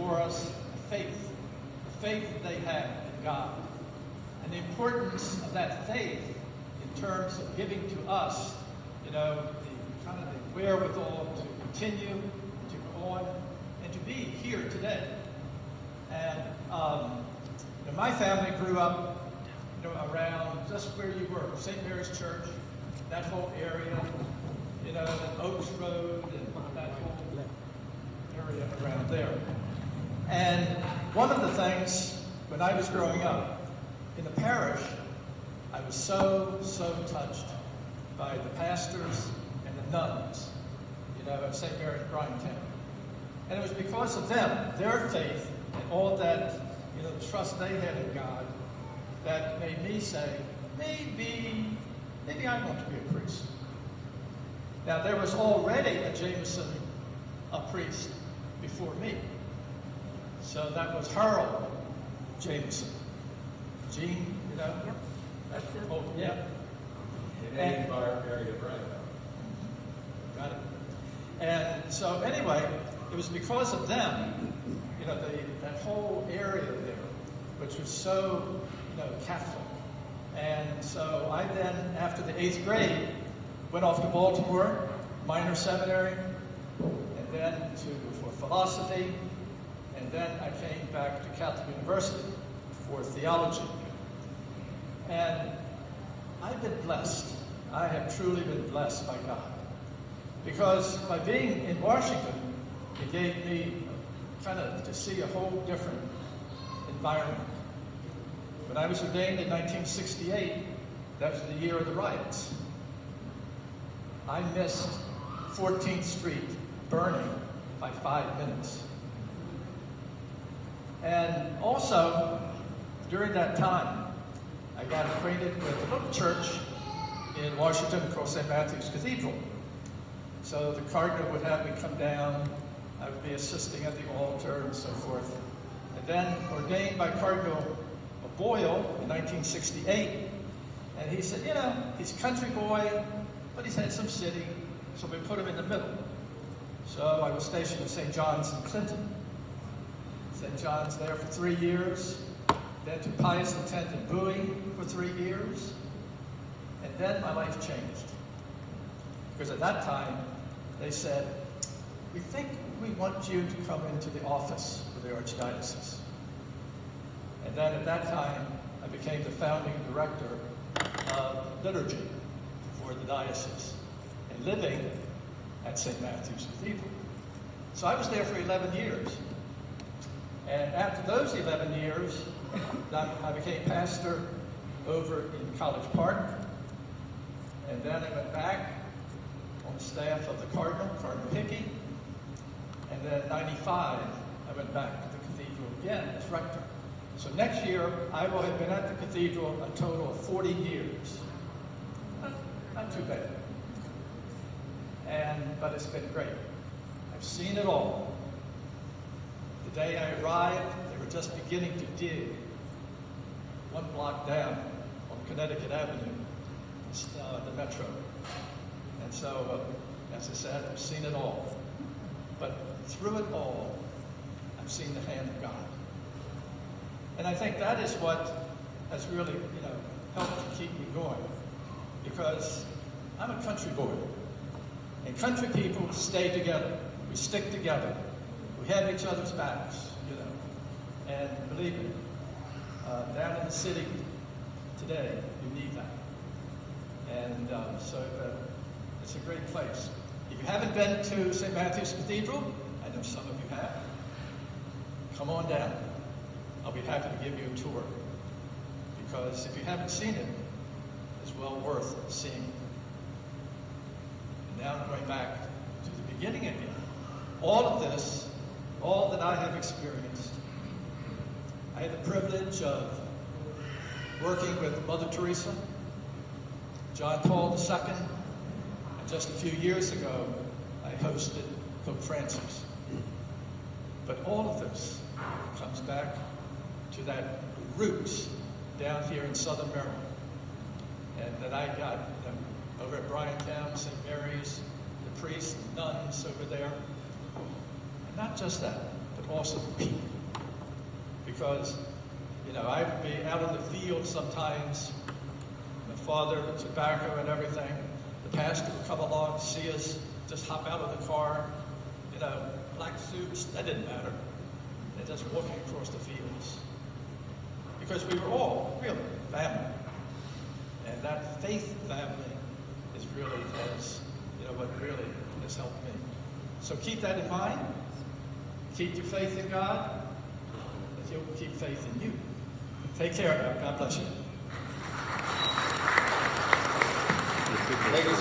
before us the faith they had in God, and the importance of that faith in terms of giving to us, the kind of the wherewithal to continue, to go on, and to be here today. And my family grew up, around just where you were, St. Mary's Church, that whole area, and Oaks Road, and that whole area around there. And one of the things, when I was growing up in the parish, I was so touched by the pastors and the nuns, at St. Mary's Bryantown. And it was because of them, their faith, and all that, the trust they had in God, that made me say, maybe I want to be a priest. Now, there was already a Jameson, a priest, before me. So that was Harold Jameson. Gene, Yep, that's it. Oh, yeah. In our area, right? Got it. And so anyway, it was because of them, that whole area there, which was so, Catholic. And so I then, after the 8th grade, went off to Baltimore, minor seminary, and then for philosophy, and then I came back to Catholic University for theology. And I've been blessed. I have truly been blessed by God. Because by being in Washington, it gave me kind of to see a whole different environment. When I was ordained in 1968, that was the year of the riots. I missed 14th Street burning by 5 minutes. And also, during that time, I got acquainted with a little church in Washington called St. Matthew's Cathedral. So the cardinal would have me come down, I would be assisting at the altar and so forth. And then ordained by Cardinal Boyle in 1968, and he said, he's a country boy, but he's had some city, so we put him in the middle. So I was stationed at St. John's in Clinton. St. John's there for 3 years, then to Pius X in Bowie for 3 years, and then my life changed. Because at that time, they said, we think we want you to come into the office for the Archdiocese. And then at that time, I became the founding director of liturgy for the diocese and living at St. Matthew's Cathedral. So I was there for 11 years. And after those 11 years, I became pastor over in College Park. And then I went back on the staff of the Cardinal Hickey. And then in 95, I went back to the cathedral again as rector. So next year, I will have been at the cathedral a total of 40 years. Not too bad. But it's been great. I've seen it all. The day I arrived, they were just beginning to dig 1 block down on Connecticut Avenue, the metro. And so, as I said, I've seen it all. But through it all, I've seen the hand of God. And I think that is what has really, helped to keep me going. Because I'm a country boy. And country people stay together. We stick together. We have each other's backs, And believe me, down in the city today, you need that. And so it's a great place. If you haven't been to St. Matthew's Cathedral, I know some of you have, come on down. I'll be happy to give you a tour. Because if you haven't seen it, it's well worth seeing. And now I'm going back to the beginning again. All of this, all that I have experienced, I had the privilege of working with Mother Teresa, John Paul II, and just a few years ago, I hosted Pope Francis. But all of this comes back to that roots down here in Southern Maryland. And that I got over at Bryantown, St. Mary's, the priests, the nuns over there. And not just that, but awesome people. Because, I'd be out in the field sometimes, my father, tobacco and everything. The pastor would come along, see us, just hop out of the car, black suits, that didn't matter. They're just walking across the fields. Because we were all really family. And that faith family is really what really has helped me. So keep that in mind. Keep your faith in God, and He'll keep faith in you. Take care. God bless you. Thank you, sir.